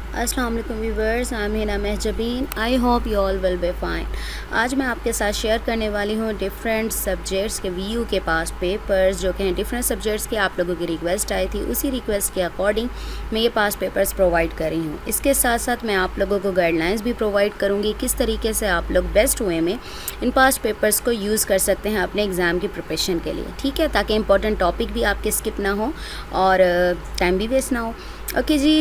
अस्सलाम वालेकुम viewers, I am Hina Mahjabeen. I hope you all will be fine. आज मैं आपके साथ शेयर करने वाली हूँ डिफरेंट सब्जेक्ट्स के वीयू के पास पेपर्स जो कि हैं डिफरेंट सब्जेक्ट्स की। आप लोगों की रिक्वेस्ट आई थी, उसी रिक्वेस्ट के अकॉर्डिंग मैं ये पास पेपर्स प्रोवाइड कर रही हूँ। इसके साथ साथ मैं आप लोगों को गाइडलाइंस भी प्रोवाइड करूँगी किस तरीके से आप लोग बेस्ट वे में इन पास पेपर्स को यूज़ कर सकते हैं अपने एग्ज़ाम की प्रिपरेशन के लिए, ठीक है, ताकि इंपॉर्टेंट टॉपिक भी आपके स्किप ना हो और टाइम भी वेस्ट ना हो। ओके जी,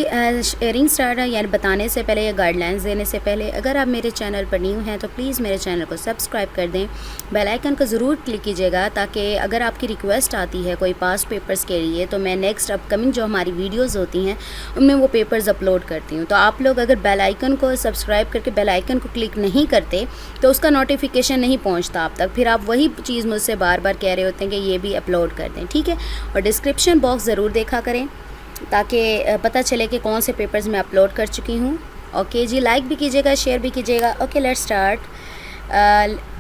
शेयरिंग स्टार्ट है यानी बताने से पहले या गाइडलाइंस देने से पहले अगर आप मेरे चैनल पर न्यू हैं तो प्लीज़ मेरे चैनल को सब्सक्राइब कर दें, बेल आइकन को ज़रूर क्लिक कीजिएगा ताकि अगर आपकी रिक्वेस्ट आती है कोई पास पेपर्स के लिए तो मैं नेक्स्ट अपकमिंग जो हमारी वीडियोस होती हैं उनमें वो पेपर्स अपलोड करती हूँ। तो आप लोग अगर बेल आइकन को सब्सक्राइब करके बेल आइकन को क्लिक नहीं करते तो उसका नोटिफिकेशन नहीं पहुँचता आप तक, फिर आप वही चीज़ मुझसे बार बार कह रहे होते हैं कि ये भी अपलोड कर दें, ठीक है। और डिस्क्रिप्शन बॉक्स ज़रूर देखा करें ताकि पता चले कि कौन से पेपर्स मैं अपलोड कर चुकी हूँ। ओके जी, लाइक भी कीजिएगा, शेयर भी कीजिएगा। Okay, let's start.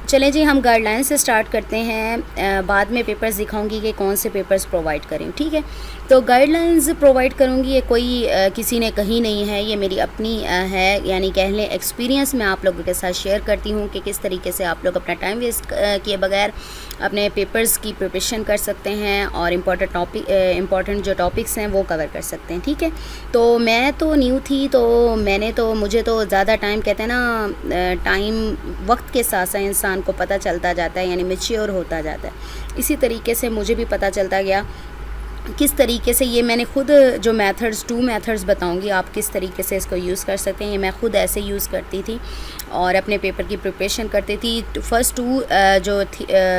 चलें जी, हम गाइडलाइन से स्टार्ट करते हैं। बाद में पेपर्स दिखाऊंगी कि कौन से पेपर्स प्रोवाइड करें, ठीक है। तो गाइडलाइंस प्रोवाइड करूंगी, ये कोई किसी ने कही नहीं है, ये मेरी अपनी है, यानी कह लें एक्सपीरियंस मैं आप लोगों के साथ शेयर करती हूँ कि किस तरीके से आप लोग अपना टाइम वेस्ट किए बगैर अपने पेपर्स की प्रिपरेशन कर सकते हैं और इम्पॉर्टेंट जो टॉपिक्स हैं वो कवर कर सकते हैं, ठीक है। तो मैं तो न्यू थी तो मुझे तो ज़्यादा टाइम, कहते हैं ना, टाइम वक्त के साथ साथ इंसान को पता चलता जाता है, यानी मैच्योर होता जाता है। इसी तरीके से मुझे भी पता चलता गया किस तरीके से ये मैंने खुद जो टू मेथड्स बताऊंगी आप किस तरीके से इसको यूज़ कर सकते हैं। ये मैं खुद ऐसे यूज़ करती थी और अपने पेपर की प्रिपरेशन करती थी। फर्स्ट टू जो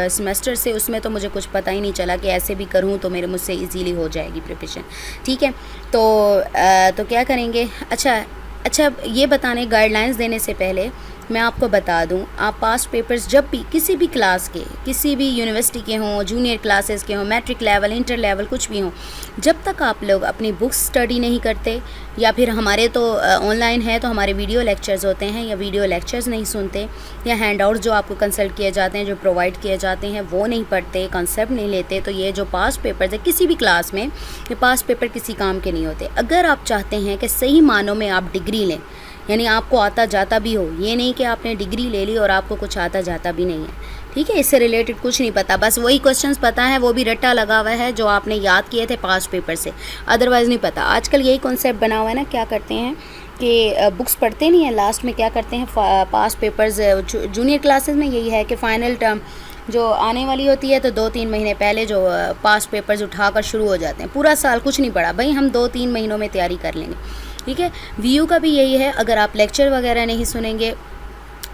सेमेस्टर से उसमें तो मुझे कुछ पता ही नहीं चला कि ऐसे भी करूँ तो मुझसे इजीली हो जाएगी प्रिपरेशन, ठीक है। तो क्या करेंगे, अच्छा ये बताने गाइडलाइंस देने से पहले मैं आपको बता दूं, आप पास पेपर्स जब भी किसी भी क्लास के, किसी भी यूनिवर्सिटी के हों, जूनियर क्लासेस के हों, मैट्रिक लेवल, इंटर लेवल, कुछ भी हों, जब तक आप लोग अपनी बुक्स स्टडी नहीं करते या फिर हमारे तो ऑनलाइन है तो हमारे वीडियो लेक्चर्स होते हैं या वीडियो लेक्चर्स नहीं सुनते या हैंड जो आपको कंसल्ट किए जाते हैं, जो प्रोवाइड किए जाते हैं वो नहीं पढ़ते, कंसेप्ट नहीं लेते, तो ये जो पास पेपर्स है किसी भी क्लास में, ये पास पेपर किसी काम के नहीं होते। अगर आप चाहते हैं कि सही मानों में आप डिग्री लें, यानी आपको आता जाता भी हो, ये नहीं कि आपने डिग्री ले ली और आपको कुछ आता जाता भी नहीं है, ठीक है, इससे रिलेटेड कुछ नहीं पता, बस वही क्वेश्चंस पता है, वो भी रट्टा लगा हुआ है जो आपने याद किए थे पास पेपर से, अदरवाइज़ नहीं पता। आजकल यही कॉन्सेप्ट बना हुआ है ना, क्या करते हैं कि बुक्स पढ़ते नहीं हैं, लास्ट में क्या करते हैं पास पेपर्स, जूनियर क्लासेस में यही है कि फ़ाइनल टर्म जो आने वाली होती है तो 2-3 महीने पहले जो पास पेपर्स उठाकर शुरू हो जाते हैं। पूरा साल कुछ नहीं पढ़ा भाई, हम 2-3 महीनों में तैयारी कर लेंगे, ठीक है। वीयू का भी यही है, अगर आप लेक्चर वगैरह नहीं सुनेंगे,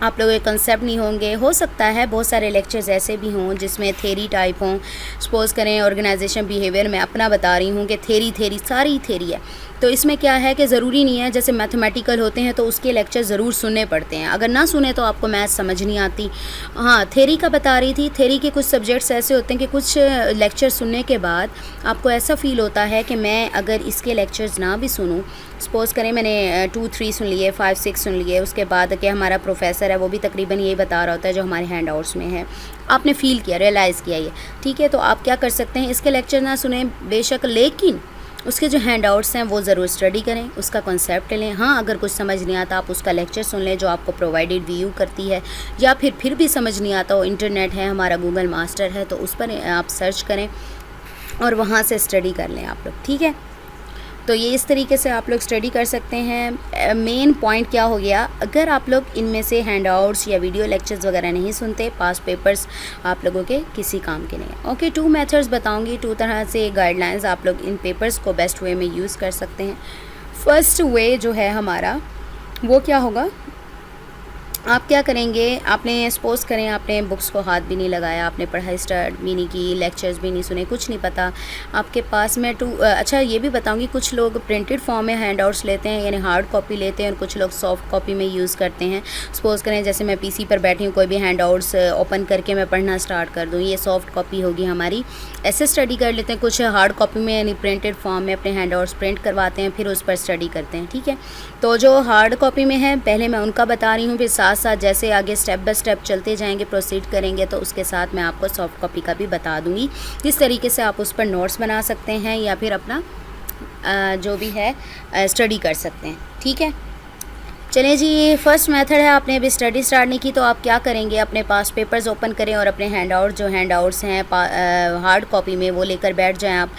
आप लोगों के कंसेप्ट नहीं होंगे, हो सकता है बहुत सारे लेक्चर्स ऐसे भी हों जिसमें थेरी टाइप हों। सपोज़ करें ऑर्गेनाइजेशन बिहेवियर में अपना बता रही हूँ कि थेरी सारी थेरी है, तो इसमें क्या है कि ज़रूरी नहीं है, जैसे मैथमेटिकल होते हैं तो उसके लेक्चर ज़रूर सुनने पड़ते हैं, अगर ना सुने तो आपको मैथ समझ नहीं आती। हाँ, थेरी का बता रही थी, थेरी के कुछ सब्जेक्ट्स ऐसे होते हैं कि कुछ लेक्चर सुनने के बाद आपको ऐसा फ़ील होता है कि मैं अगर इसके लेक्चर्स ना भी सुनूँ, सपोज़ करें मैंने 2-3 सुन लिए, 5-6 सुन लिए, उसके बाद कि हमारा प्रोफेसर है वो भी तकरीबन यही बता रहा होता है जो हमारे हैंड आउट्स में है, आपने फ़ील किया, रियलाइज़ किया ये, ठीक है। तो आप क्या कर सकते हैं, इसके लेक्चर ना सुने बेशक, लेकिन उसके जो हैंड आउट्स हैं वो ज़रूर स्टडी करें, उसका कॉन्सेप्ट लें। हाँ, अगर कुछ समझ नहीं आता आप उसका लेक्चर सुन लें जो आपको प्रोवाइडेड वीयू करती है, या फिर भी समझ नहीं आता हो, इंटरनेट है हमारा, गूगल मास्टर है, तो उस पर आप सर्च करें और वहाँ से स्टडी कर लें आप लोग, ठीक है। तो ये इस तरीके से आप लोग स्टडी कर सकते हैं। मेन पॉइंट क्या हो गया, अगर आप लोग इनमें से हैंड आउट्स या वीडियो लेक्चर्स वगैरह नहीं सुनते, पास पेपर्स आप लोगों के किसी काम के नहीं है। ओके, 2 मेथड्स बताऊंगी, 2 तरह से गाइडलाइंस आप लोग इन पेपर्स को बेस्ट वे में यूज़ कर सकते हैं। फर्स्ट वे जो है हमारा वो क्या होगा, आप क्या करेंगे, आपने सपोज़ करें आपने बुक्स को हाथ भी नहीं लगाया, आपने पढ़ाई स्टार्ट भी नहीं की, लेक्चर्स भी नहीं सुने, कुछ नहीं पता आपके पास में अच्छा ये भी बताऊंगी, कुछ लोग प्रिंटेड फॉर्म में हैंड आउट्स लेते हैं, यानी हार्ड कॉपी लेते हैं, और कुछ लोग सॉफ्ट कॉपी में यूज़ करते हैं। सपोज़ करें जैसे मैं पीसी पर बैठी हूँ, कोई भी हैंड आउट्स ओपन करके मैं पढ़ना स्टार्ट कर दूँ, ये सॉफ्ट कॉपी होगी हमारी, ऐसे स्टडी कर लेते हैं। कुछ हार्ड कॉपी में यानी प्रिंटेड फॉर्म में अपने हैंड आउट्स प्रिंट करवाते हैं, फिर उस पर स्टडी करते हैं, ठीक है। तो जो हार्ड कॉपी में है पहले मैं उनका बता रही हूँ, फिर साथ साथ जैसे आगे स्टेप बाय स्टेप चलते जाएंगे, प्रोसीड करेंगे, तो उसके साथ मैं आपको सॉफ्ट कॉपी का भी बता दूंगी किस तरीके से आप उस पर नोट्स बना सकते हैं या फिर अपना जो भी है स्टडी कर सकते हैं। ठीक है, चलिए जी, फर्स्ट मेथड है, आपने अभी स्टडी स्टार्ट नहीं की तो आप क्या करेंगे, अपने पास पेपर्स ओपन करें और अपने हैंड आउट्स हैं हार्ड कॉपी में वो लेकर बैठ जाएं आप।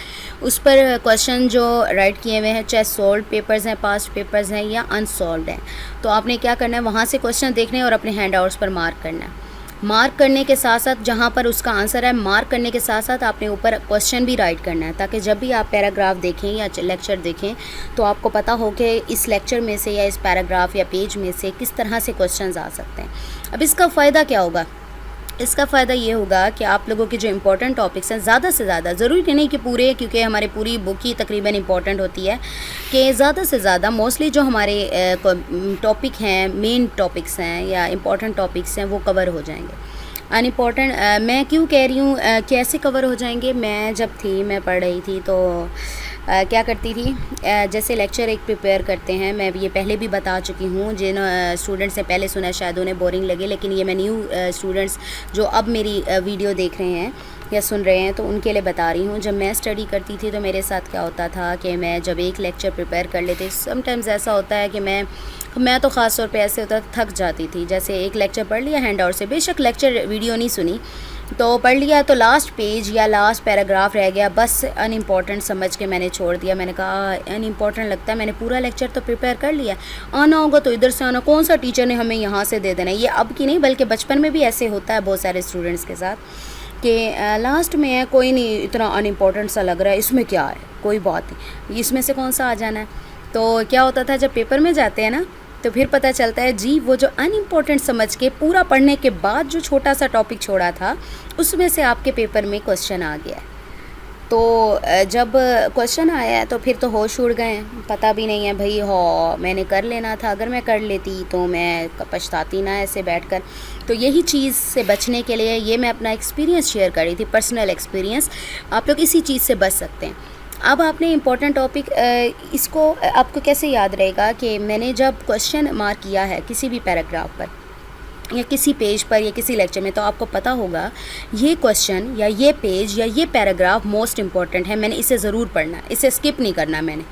उस पर क्वेश्चन जो राइट किए हुए हैं, चाहे सॉल्व पेपर्स हैं, पास्ट पेपर्स हैं या अनसॉल्व्ड हैं, तो आपने क्या करना है, वहाँ से क्वेश्चन देखने और अपने हैंड आउट्स पर मार्क करना है। मार्क करने के साथ साथ जहाँ पर उसका आंसर है, मार्क करने के साथ साथ आपने ऊपर क्वेश्चन भी राइट करना है, ताकि जब भी आप पैराग्राफ देखें या लेक्चर देखें तो आपको पता हो कि इस लेक्चर में से या इस पैराग्राफ या पेज में से किस तरह से क्वेश्चंस आ सकते हैं। अब इसका फ़ायदा क्या होगा? इसका फ़ायदा ये होगा कि आप लोगों के जो इम्पोर्टेंट टॉपिक्स हैं, ज़्यादा से ज़्यादा, ज़रूरी नहीं कि पूरे, क्योंकि हमारी पूरी बुक ही तकरीबन इम्पोर्टेंट होती है, कि ज़्यादा से ज़्यादा मोस्टली जो हमारे टॉपिक हैं, मेन टॉपिक्स हैं या इम्पोर्टेंट टॉपिक्स हैं, वो कवर हो जाएंगे। अनइम्पॉर्टेंट मैं क्यों कह रही हूँ कैसे कवर हो जाएंगे? मैं पढ़ रही थी तो क्या करती थी, जैसे लेक्चर एक प्रिपेयर करते हैं, मैं ये पहले भी बता चुकी हूँ, जिन स्टूडेंट्स ने पहले सुना शायद उन्हें बोरिंग लगे, लेकिन ये मैं न्यू स्टूडेंट्स जो अब मेरी वीडियो देख रहे हैं या सुन रहे हैं तो उनके लिए बता रही हूँ। जब मैं स्टडी करती थी तो मेरे साथ क्या होता था कि मैं जब एक लेक्चर प्रिपेयर कर लेती, समटाइम्स ऐसा होता है कि मैं तो ख़ास तौर पे ऐसे होता थक जाती थी। जैसे एक लेक्चर पढ़ लिया हैंड आउट से, बेशक लेक्चर वीडियो नहीं सुनी, तो पढ़ लिया, तो लास्ट पेज या लास्ट पैराग्राफ रह गया, बस अनइम्पॉर्टेंट समझ के मैंने छोड़ दिया। मैंने कहा अनइम्पॉर्टेंट लगता है, मैंने पूरा लेक्चर तो प्रिपेयर कर लिया, आना होगा तो इधर से आना, कौन सा टीचर ने हमें यहाँ से दे देना। ये अब की नहीं बल्कि बचपन में भी ऐसे होता है बहुत सारे स्टूडेंट्स के साथ कि लास्ट में है, कोई नहीं, इतना अनइम्पॉर्टेंट सा लग रहा है, इसमें क्या है, कोई बात नहीं, इसमें से कौन सा आ जाना है। तो क्या होता था, जब पेपर में जाते हैं ना तो फिर पता चलता है जी वो जो अनइम्पॉर्टेंट समझ के पूरा पढ़ने के बाद जो छोटा सा टॉपिक छोड़ा था उसमें से आपके पेपर में क्वेश्चन आ गया। तो जब क्वेश्चन आया तो फिर तो होश उड़ गए, पता भी नहीं है भाई, हो मैंने कर लेना था, अगर मैं कर लेती तो मैं पछताती ना ऐसे बैठकर। तो यही चीज़ से बचने के लिए ये मैं अपना एक्सपीरियंस शेयर कर रही थी, पर्सनल एक्सपीरियंस। आप लोग इसी चीज़ से बच सकते हैं। अब आपने इम्पोर्टेंट टॉपिक इसको आपको कैसे याद रहेगा कि मैंने जब क्वेश्चन मार्क किया है किसी भी पैराग्राफ पर या किसी पेज पर या किसी लेक्चर में, तो आपको पता होगा ये क्वेश्चन या ये पेज या ये पैराग्राफ मोस्ट इम्पॉर्टेंट है, मैंने इसे ज़रूर पढ़ना, इसे स्किप नहीं करना मैंने।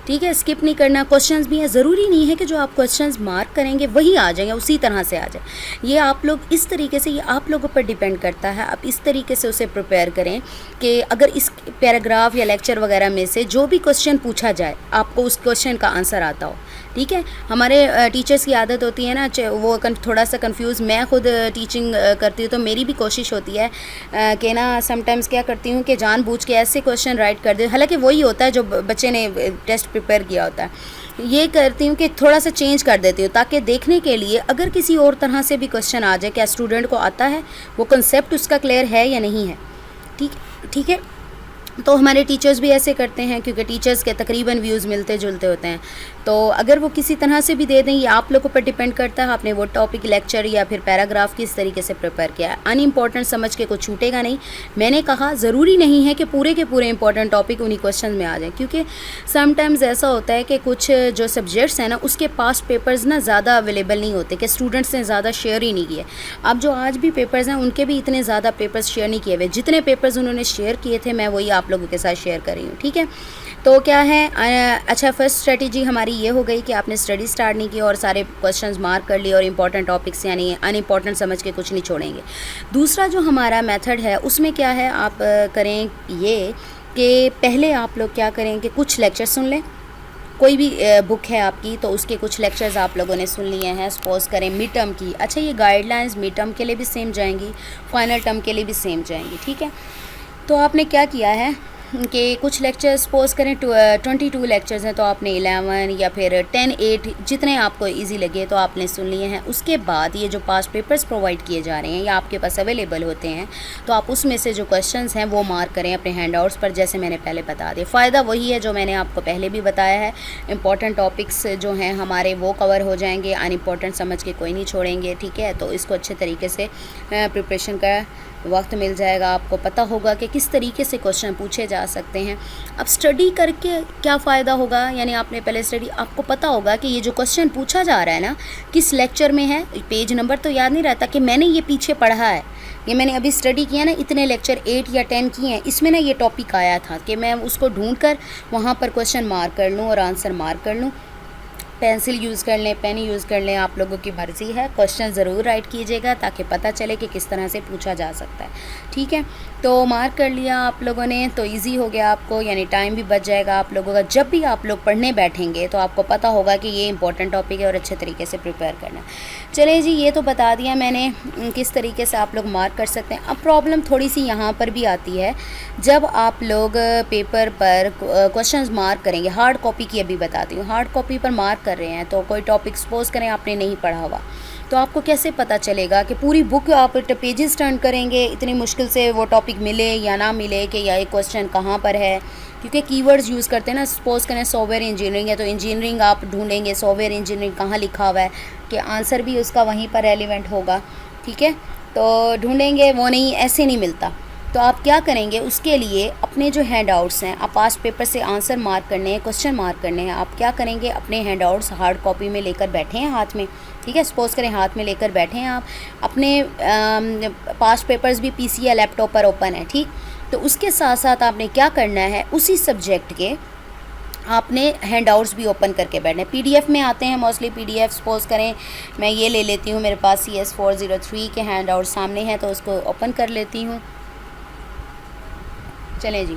ठीक है, स्किप नहीं करना। क्वेश्चंस भी हैं, ज़रूरी नहीं है कि जो आप क्वेश्चंस मार्क करेंगे वही आ जाएंगे, उसी तरह से आ जाए। ये आप लोग इस तरीके से, ये आप लोगों पर डिपेंड करता है, आप इस तरीके से उसे प्रिपेयर करें कि अगर इस पैराग्राफ या लेक्चर वगैरह में से जो भी क्वेश्चन पूछा जाए आपको उस क्वेश्चन का आंसर आता हो। ठीक है, हमारे टीचर्स की आदत होती है ना, वो थोड़ा सा कंफ्यूज, मैं खुद टीचिंग करती हूँ तो मेरी भी कोशिश होती है कि ना समटाइम्स क्या करती हूँ कि जानबूझ के ऐसे क्वेश्चन राइट कर दे, हालांकि वही होता है जो बच्चे ने टेस्ट प्रिपेयर किया होता है। ये करती हूँ कि थोड़ा सा चेंज कर देती हूँ ताकि देखने के लिए अगर किसी और तरह से भी क्वेश्चन आ जाए, क्या स्टूडेंट को आता है, वो कंसेप्ट उसका क्लियर है या नहीं है। ठीक है। तो हमारे टीचर्स भी ऐसे करते हैं क्योंकि टीचर्स के तकरीबन व्यूज़ मिलते जुलते होते हैं। तो अगर वो किसी तरह से भी दे दें, ये आप लोगों पर डिपेंड करता है आपने वो टॉपिक, लेक्चर या फिर पैराग्राफ किस तरीके से प्रिपेयर किया है। अनइम्पॉर्टेंट समझ के कुछ छूटेगा नहीं। मैंने कहा ज़रूरी नहीं है कि पूरे के पूरे इंपॉर्टेंट टॉपिक उन्हीं क्वेश्चन में आ जाएँ, क्योंकि समटाइम्स ऐसा होता है कि कुछ जो सब्जेक्ट्स हैं ना उसके पास पेपर्स ना ज़्यादा अवेलेबल नहीं होते, कि स्टूडेंट्स ने ज़्यादा शेयर ही नहीं किए। अब जो आज भी पेपर्स हैं उनके भी इतने ज़्यादा पेपर्स शेयर नहीं किए हुए, जितने पेपर्स उन्होंने शेयर किए थे मैं वही आप लोगों के साथ शेयर कर रही हूँ। ठीक है, तो क्या है, अच्छा फर्स्ट स्ट्रेटजी हमारी ये हो गई कि आपने स्टडी स्टार्ट नहीं की और सारे क्वेश्चंस मार्क कर लिए और इंपॉर्टेंट टॉपिक्स यानी अनइम्पॉर्टेंट समझ के कुछ नहीं छोड़ेंगे। दूसरा जो हमारा मेथड है उसमें क्या है, आप करें ये कि पहले आप लोग क्या करें कि कुछ लेक्चर सुन लें। कोई भी बुक है आपकी तो उसके कुछ लेक्चर्स आप लोगों ने सुन लिए हैं, सपोज़ करें मिड टर्म की। अच्छा, ये गाइडलाइंस मिड टर्म के लिए भी सेम जाएंगी, फाइनल टर्म के लिए भी सेम जाएंगी। ठीक है, तो आपने क्या किया है कि कुछ लेक्चर्स सपोज़ करें 22 लेक्चर्स हैं तो आपने 11 या फिर 10, 8 जितने आपको इजी लगे तो आपने सुन लिए हैं। उसके बाद ये जो पास्ट पेपर्स प्रोवाइड किए जा रहे हैं या आपके पास अवेलेबल होते हैं तो आप उसमें से जो क्वेश्चंस हैं वो मार्क करें अपने हैंडआउट्स पर, जैसे मैंने पहले बता दिया। फ़ायदा वही है जो मैंने आपको पहले भी बताया है, इंपॉर्टेंट टॉपिक्स जो हैं हमारे वो कवर हो जाएंगे, अनइम्पॉर्टेंट समझ के कोई नहीं छोड़ेंगे। ठीक है, तो इसको अच्छे तरीके से प्रिपरेशन का वक्त मिल जाएगा, आपको पता होगा कि किस तरीके से क्वेश्चन पूछे जा सकते हैं। अब स्टडी करके क्या फ़ायदा होगा, यानी आपने पहले स्टडी, आपको पता होगा कि ये जो क्वेश्चन पूछा जा रहा है ना किस लेक्चर में है, पेज नंबर तो याद नहीं रहता कि मैंने ये पीछे पढ़ा है, ये मैंने अभी स्टडी किया ना, इतने लेक्चर 8 या 10 किए हैं, इसमें ना ये टॉपिक आया था कि मैं उसको ढूंढ कर वहाँ पर क्वेश्चन मार्क कर लूँ और आंसर मार्क कर लूँ। पेंसिल यूज़ कर लें, पेन यूज़ कर लें, आप लोगों की मर्ज़ी है। क्वेश्चन ज़रूर राइट कीजिएगा ताकि पता चले कि किस तरह से पूछा जा सकता है, ठीक है। तो मार्क कर लिया आप लोगों ने तो इजी हो गया आपको, यानी टाइम भी बच जाएगा आप लोगों का। जब भी आप लोग पढ़ने बैठेंगे तो आपको पता होगा कि ये इंपॉर्टेंट टॉपिक है और अच्छे तरीके से प्रिपेयर करना है। चलिए जी, ये तो बता दिया मैंने किस तरीके से आप लोग मार्क कर सकते हैं। अब प्रॉब्लम थोड़ी सी यहाँ पर भी आती है, जब आप लोग पेपर पर क्वेश्चंस मार्क करेंगे, हार्ड कॉपी की अभी बताती हूँ, हार्ड कॉपी पर मार्क कर रहे हैं तो कोई टॉपिक सपोज करें आपने नहीं पढ़ा हुआ, तो आपको कैसे पता चलेगा कि पूरी बुक आप पेजेस टर्न करेंगे, इतनी मुश्किल से वो टॉपिक मिले या ना मिले कि या ये क्वेश्चन कहाँ पर है, क्योंकि कीवर्ड्स यूज़ करते हैं ना। सपोज करें सॉफ्टवेयर इंजीनियरिंग है तो इंजीनियरिंग आप ढूंढेंगे, सॉफ्टवेयर इंजीनियरिंग कहाँ लिखा हुआ है कि आंसर भी उसका वहीं पर रेलिवेंट होगा, ठीक है। तो ढूंढेंगे, वो नहीं, ऐसे नहीं मिलता। तो आप क्या करेंगे, उसके लिए अपने जो हैंड आउट्स हैं, आप पास्ट पेपर से आंसर मार्क करने हैं, क्वेश्चन मार्क करने हैं, आप क्या करेंगे, अपने हैंड आउट्स हार्ड कॉपी में लेकर बैठे हैं हाथ में, ठीक है। सपोज करें हाथ में लेकर बैठे हैं आप, अपने पास्ट पेपर्स भी पीसी या लैपटॉप पर ओपन है, ठीक। तो उसके साथ साथ आपने क्या करना है, उसी सब्जेक्ट के आपने हैंड आउट्स भी ओपन करके बैठना है। पीडीएफ में आते हैं मोस्टली पीडीएफ। सपोज करें मैं ये ले लेती हूँ, मेरे पास CS 403 के हैंड आउट सामने हैं तो उसको ओपन कर लेती हूँ। चलें जी,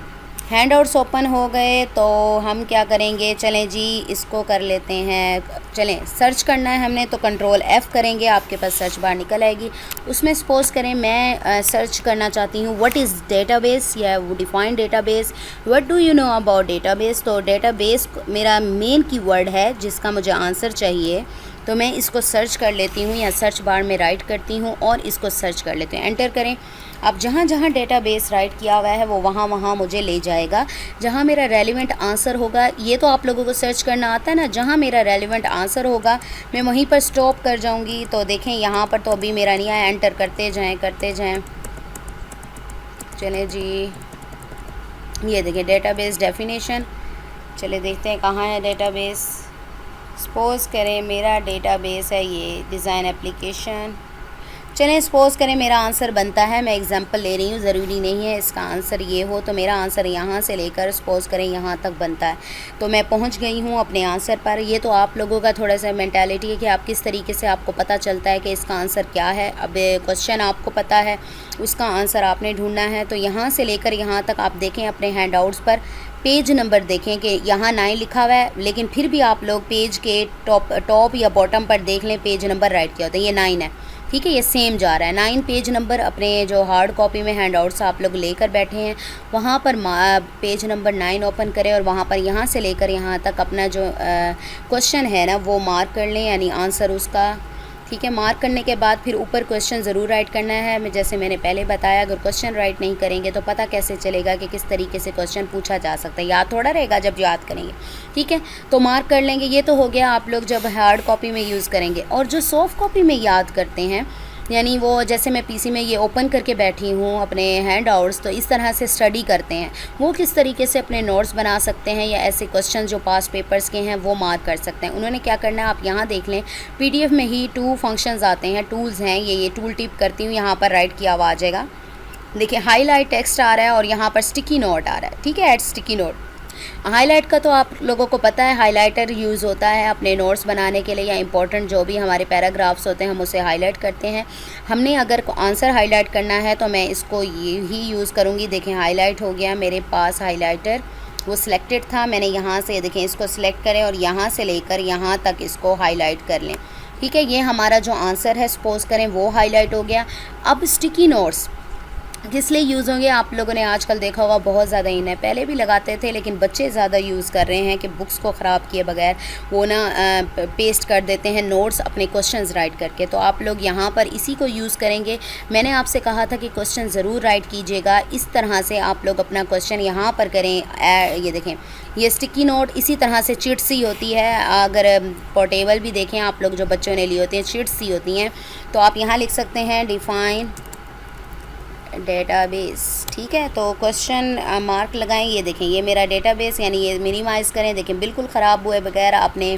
हैंड आउट्स ओपन हो गए तो हम क्या करेंगे, चलें जी इसको कर लेते हैं। चलें, सर्च करना है हमने तो कंट्रोल F करेंगे, आपके पास सर्च बार निकल आएगी। उसमें सपोज करें मैं सर्च करना चाहती हूँ व्हाट इज़ डेटाबेस या define database, what do you know about database. तो डेटाबेस मेरा मेन कीवर्ड है जिसका मुझे आंसर चाहिए, तो मैं इसको सर्च कर लेती हूँ या सर्च बार में राइट करती हूँ और इसको सर्च कर लेती हूँ। एंटर करें। अब जहाँ जहाँ डेटाबेस राइट किया हुआ है वो वहाँ वहाँ मुझे ले जाएगा जहाँ मेरा रेलिवेंट आंसर होगा। ये तो आप लोगों को सर्च करना आता है ना, जहाँ मेरा रेलिवेंट आंसर होगा मैं वहीं पर स्टॉप कर जाऊँगी। तो देखें यहाँ पर तो अभी मेरा नहीं आया, एंटर करते जाएँ करते जाएँ। चलें जी, ये देखें डेटाबेस डेफिनेशन। चले देखते हैं कहाँ है डेटाबेस। सपोज़ करें मेरा डेटाबेस है ये डिज़ाइन एप्लीकेशन। चलें सपोज़ करें मेरा आंसर बनता है, मैं एग्जांपल ले रही हूँ, ज़रूरी नहीं है इसका आंसर ये हो। तो मेरा आंसर यहाँ से लेकर सपोज़ करें यहाँ तक बनता है, तो मैं पहुँच गई हूँ अपने आंसर पर। ये तो आप लोगों का थोड़ा सा मेंटालिटी है कि आप किस तरीके से आपको पता चलता है कि इसका आंसर क्या है। अब क्वेश्चन आपको पता है, उसका आंसर आपने ढूंढना है। तो यहाँ से लेकर यहाँ तक आप देखें अपने हैंड आउट्स पर पेज नंबर देखें कि यहाँ 9 लिखा हुआ है, लेकिन फिर भी आप लोग पेज के टॉप या बॉटम पर देख लें पेज नंबर राइट किया होता है, ये 9 है, ठीक है, ये सेम जा रहा है 9 पेज नंबर। अपने जो हार्ड कॉपी में हैंड आउट्स आप लोग लेकर बैठे हैं वहाँ पर पेज नंबर 9 ओपन करें और वहाँ पर यहाँ से लेकर यहाँ तक अपना जो क्वेश्चन है ना वो मार्क कर लें, यानी आंसर उसका, ठीक है। मार्क करने के बाद फिर ऊपर क्वेश्चन ज़रूर राइट करना है। जैसे मैंने पहले बताया, अगर क्वेश्चन राइट नहीं करेंगे तो पता कैसे चलेगा कि किस तरीके से क्वेश्चन पूछा जा सकता है, याद थोड़ा रहेगा जब याद करेंगे, ठीक है। तो मार्क कर लेंगे। ये तो हो गया आप लोग जब हार्ड कॉपी में यूज़ करेंगे। और जो सॉफ्ट कॉपी में याद करते हैं, यानी वो जैसे मैं पीसी में ये ओपन करके बैठी हूँ अपने हैंड आउट्स, तो इस तरह से स्टडी करते हैं, वो किस तरीके से अपने नोट्स बना सकते हैं या ऐसे क्वेश्चन जो पास पेपर्स के हैं वो मार्क कर सकते हैं। उन्होंने क्या करना है, आप यहाँ देख लें पीडीएफ में ही 2 फंक्शंस आते हैं, टूल्स हैं, ये टूल टिप करती हूँ, यहाँ पर राइट किया हुआ आ जाएगा। देखिए हाईलाइट टेक्स्ट आ रहा है और यहाँ पर स्टिकी नोट आ रहा है, ठीक है, ऐड स्टिकी नोट। हाईलाइट का तो आप लोगों को पता है, हाइलाइटर यूज़ होता है अपने नोट्स बनाने के लिए या इंपॉर्टेंट जो भी हमारे पैराग्राफ्स होते हैं हम उसे हाईलाइट करते हैं। हमने अगर आंसर हाईलाइट करना है तो मैं इसको ये ही यूज़ करूँगी। देखें हाईलाइट हो गया मेरे पास हाईलाइटर, वो सिलेक्टेड था, मैंने यहाँ से देखें इसको सिलेक्ट करें और यहाँ से लेकर यहाँ तक इसको हाईलाइट कर लें, ठीक है। ये हमारा जो आंसर है सपोज़ करें वो हाईलाइट हो गया। अब स्टिकी नोट्स किस लिए यूज़ होंगे, आप लोगों ने आजकल देखा होगा बहुत ज़्यादा इन है, पहले भी लगाते थे लेकिन बच्चे ज़्यादा यूज़ कर रहे हैं कि बुक्स को ख़राब किए बगैर वो ना पेस्ट कर देते हैं नोट्स अपने क्वेश्चंस राइट करके। तो आप लोग यहाँ पर इसी को यूज़ करेंगे। मैंने आपसे कहा था कि क्वेश्चन ज़रूर राइट कीजिएगा, इस तरह से आप लोग अपना क्वेश्चन यहाँ पर करें। ये देखें ये स्टिकी नोट इसी तरह से चिट्स सी होती है, अगर पोर्टेबल भी देखें आप लोग जो बच्चों ने ली होती हैं चिट्स सी होती हैं, तो आप यहाँ लिख सकते हैं डिफ़ाइन डेटाबेस, ठीक है। तो क्वेश्चन मार्क लगाएं, ये देखें ये मेरा डेटाबेस, यानी ये मिनिमाइज़ करें। देखें बिल्कुल ख़राब हुए बगैर आपने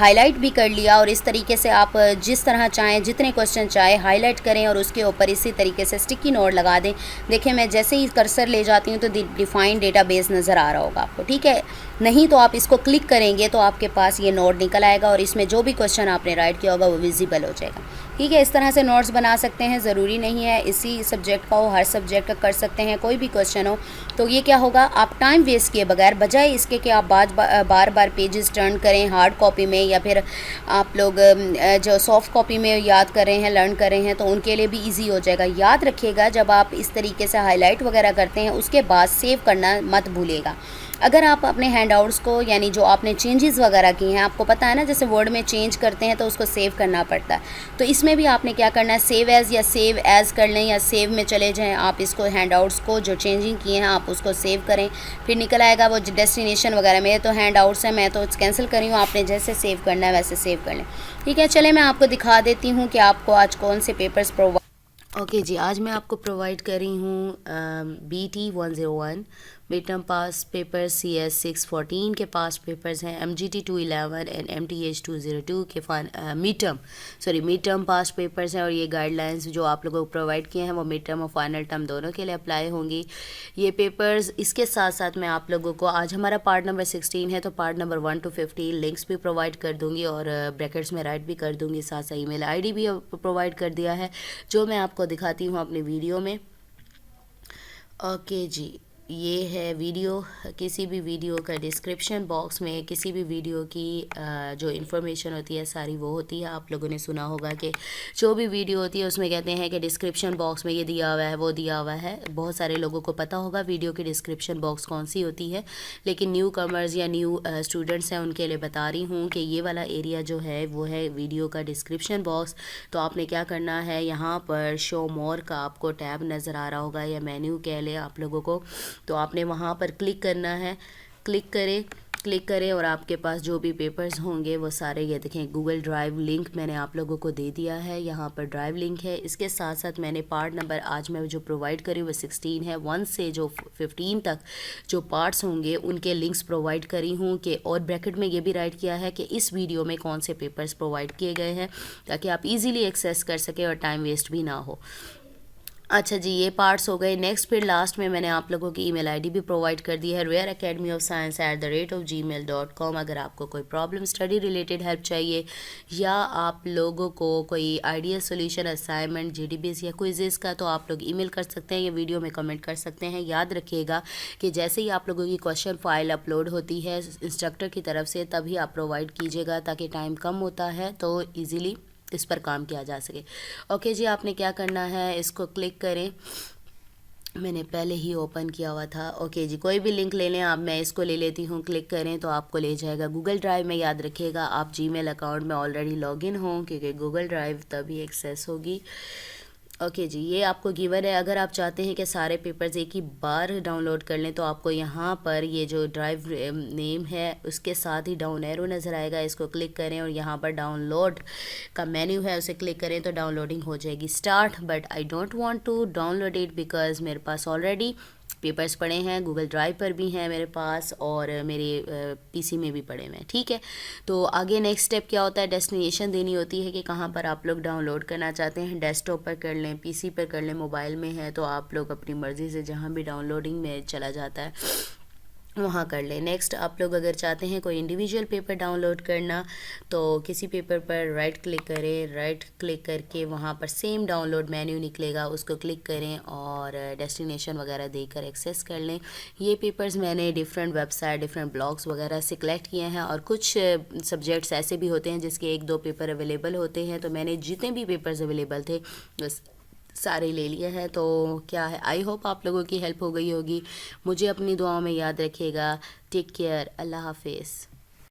हाईलाइट भी कर लिया और इस तरीके से आप जिस तरह चाहें जितने क्वेश्चन चाहें हाईलाइट करें और उसके ऊपर इसी तरीके से स्टिकी नोट लगा दें। देखिए मैं जैसे ही कर्सर ले जाती हूँ तो डिफाइंड डेटाबेस नज़र आ रहा होगा आपको, ठीक है। नहीं तो आप इसको क्लिक करेंगे तो आपके पास ये नोट निकल आएगा और इसमें जो भी क्वेश्चन आपने राइट किया होगा वो विजिबल हो जाएगा, ठीक है। इस तरह से नोट्स बना सकते हैं, ज़रूरी नहीं है इसी सब्जेक्ट का हो, हर सब्जेक्ट का कर सकते हैं, कोई भी क्वेश्चन हो। तो ये क्या होगा, आप टाइम वेस्ट किए बगैर, बजाय इसके कि आप बार बार पेजेस टर्न करें हार्ड कॉपी में या फिर आप लोग जो सॉफ्ट कॉपी में याद कर रहे हैं, लर्न कर रहे हैं, तो उनके लिए भी ईजी हो जाएगा। याद रखिएगा जब आप इस तरीके से हाईलाइट वगैरह करते हैं उसके बाद सेव करना मत भूलिएगा। अगर आप अपने हैंडआउट्स को यानी जो आपने चेंजेस वगैरह किए हैं, आपको पता है ना जैसे वर्ड में चेंज करते हैं तो उसको सेव करना पड़ता है, तो इसमें भी आपने क्या करना है, सेव एज़ या सेव एज़ कर लें या सेव में चले जाएं। आप इसको हैंडआउट्स को जो चेंजिंग किए हैं आप उसको सेव करें, फिर निकल आएगा वो डेस्टिनेशन वगैरह। मेरे तो हैंडआउट्स हैं, मैं तो कैंसिल करी हूँ, आपने जैसे सेव करना है वैसे सेव कर लें, ठीक है। चले मैं आपको दिखा देती हूँ कि आपको आज कौन से पेपर्स ओके जी, आज मैं आपको प्रोवाइड कर रही हूँ BT 101 मिड टर्म पास पेपर, CS 614 के पास पेपर्स हैं, MGT 211 एंड MTH 202 के मिड टर्म पास पेपर्स हैं। और ये गाइडलाइंस जो आप लोगों को प्रोवाइड किए हैं वो मिड टर्म और फाइनल टर्म दोनों के लिए अप्लाई होंगी ये पेपर्स। इसके साथ साथ मैं आप लोगों को आज हमारा पार्ट नंबर 16 है तो पार्ट नंबर 1 to 15 लिंक्स भी प्रोवाइड कर दूँगी और ब्रैकेट्स में राइट भी कर दूँगी, साथ साथ ईमेल ID भी प्रोवाइड कर दिया है जो मैं आपको दिखाती हूँ अपनी वीडियो में। ओके जी, ये है वीडियो। किसी भी वीडियो का डिस्क्रिप्शन बॉक्स में किसी भी वीडियो की जो इन्फॉर्मेशन होती है सारी वो होती है। आप लोगों ने सुना होगा कि जो भी वीडियो होती है उसमें कहते हैं कि डिस्क्रिप्शन बॉक्स में ये दिया हुआ है वो दिया हुआ है। बहुत सारे लोगों को पता होगा वीडियो की डिस्क्रिप्शन बॉक्स कौन सी होती है, लेकिन न्यू कमर्स या न्यू स्टूडेंट्स हैं उनके लिए बता रही हूँ कि ये वाला एरिया जो है वो है वीडियो का डिस्क्रिप्शन बॉक्स। तो आपने क्या करना है, यहाँ पर शो मोर का आपको टैब नज़र आ रहा होगा या मेन्यू कह ले आप लोगों को, तो आपने वहाँ पर क्लिक करना है। क्लिक करें और आपके पास जो भी पेपर्स होंगे वो सारे, ये देखें गूगल ड्राइव लिंक मैंने आप लोगों को दे दिया है, यहाँ पर ड्राइव लिंक है। इसके साथ साथ मैंने पार्ट नंबर आज मैं जो प्रोवाइड करी वो 16 है, 1 से जो 15 तक जो पार्ट्स होंगे उनके लिंक्स प्रोवाइड करी हूँ कि, और ब्रैकेट में ये भी राइट किया है कि इस वीडियो में कौन से पेपर्स प्रोवाइड किए गए हैं ताकि आप ईज़िली एक्सेस कर सकें और टाइम वेस्ट भी ना हो। अच्छा जी, ये पार्ट्स हो गए। नेक्स्ट फिर लास्ट में मैंने आप लोगों की ईमेल ID भी प्रोवाइड कर दी है, rare@academyofscience@gmail.com। अगर आपको कोई प्रॉब्लम स्टडी रिलेटेड हेल्प चाहिए या आप लोगों को कोई आइडिया सोल्यूशन असाइनमेंट GDBs या क्विजेस का, तो आप लोग ईमेल कर सकते हैं या वीडियो में कमेंट कर सकते हैं। याद रखिएगा कि जैसे ही आप लोगों की क्वेश्चन फाइल अपलोड होती है इंस्ट्रक्टर की तरफ से तभी आप प्रोवाइड कीजिएगा ताकि टाइम कम होता है तो ईज़िली इस पर काम किया जा सके। ओके जी, आपने क्या करना है, इसको क्लिक करें, मैंने पहले ही ओपन किया हुआ था। ओके जी, कोई भी लिंक ले लें आप, मैं इसको ले लेती हूँ, क्लिक करें तो आपको ले जाएगा गूगल ड्राइव में। याद रखिएगा आप जीमेल अकाउंट में ऑलरेडी लॉगिन हों क्योंकि गूगल ड्राइव तभी एक्सेस होगी। ओके जी, ये आपको गिवन है। अगर आप चाहते हैं कि सारे पेपर्स एक ही बार डाउनलोड कर लें तो आपको यहाँ पर ये जो ड्राइव नेम है उसके साथ ही डाउन एरो नज़र आएगा, इसको क्लिक करें और यहाँ पर डाउनलोड का मेन्यू है उसे क्लिक करें तो डाउनलोडिंग हो जाएगी start. But I don't want to download it because मेरे पास ऑलरेडी पेपर्स पड़े हैं, गूगल ड्राइव पर भी हैं मेरे पास और मेरे PC में भी पड़े हुए हैं, ठीक है। तो आगे नेक्स्ट स्टेप क्या होता है, डेस्टिनेशन देनी होती है कि कहाँ पर आप लोग डाउनलोड करना चाहते हैं। डेस्कटॉप पर कर लें, PC पर कर लें, मोबाइल में है तो आप लोग अपनी मर्ज़ी से जहाँ भी डाउनलोडिंग में चला जाता है वहाँ कर लें। नेक्स्ट आप लोग अगर चाहते हैं कोई इंडिविजुअल पेपर डाउनलोड करना तो किसी पेपर पर राइट क्लिक करें, राइट क्लिक करके वहाँ पर सेम डाउनलोड मेन्यू निकलेगा उसको क्लिक करें और डेस्टिनेशन वगैरह देकर एक्सेस कर लें। ये पेपर्स मैंने डिफरेंट वेबसाइट, डिफरेंट ब्लॉग्स वगैरह से कलेक्ट किए हैं और कुछ सब्जेक्ट्स ऐसे भी होते हैं जिसके 1-2 पेपर अवेलेबल होते हैं, तो मैंने जितने भी पेपर्स अवेलेबल थे बस सारे ले लिए हैं। तो क्या है, आई होप आप लोगों की हेल्प हो गई होगी। मुझे अपनी दुआओं में याद रखिएगा। टेक केयर, अल्लाह हाफिज़।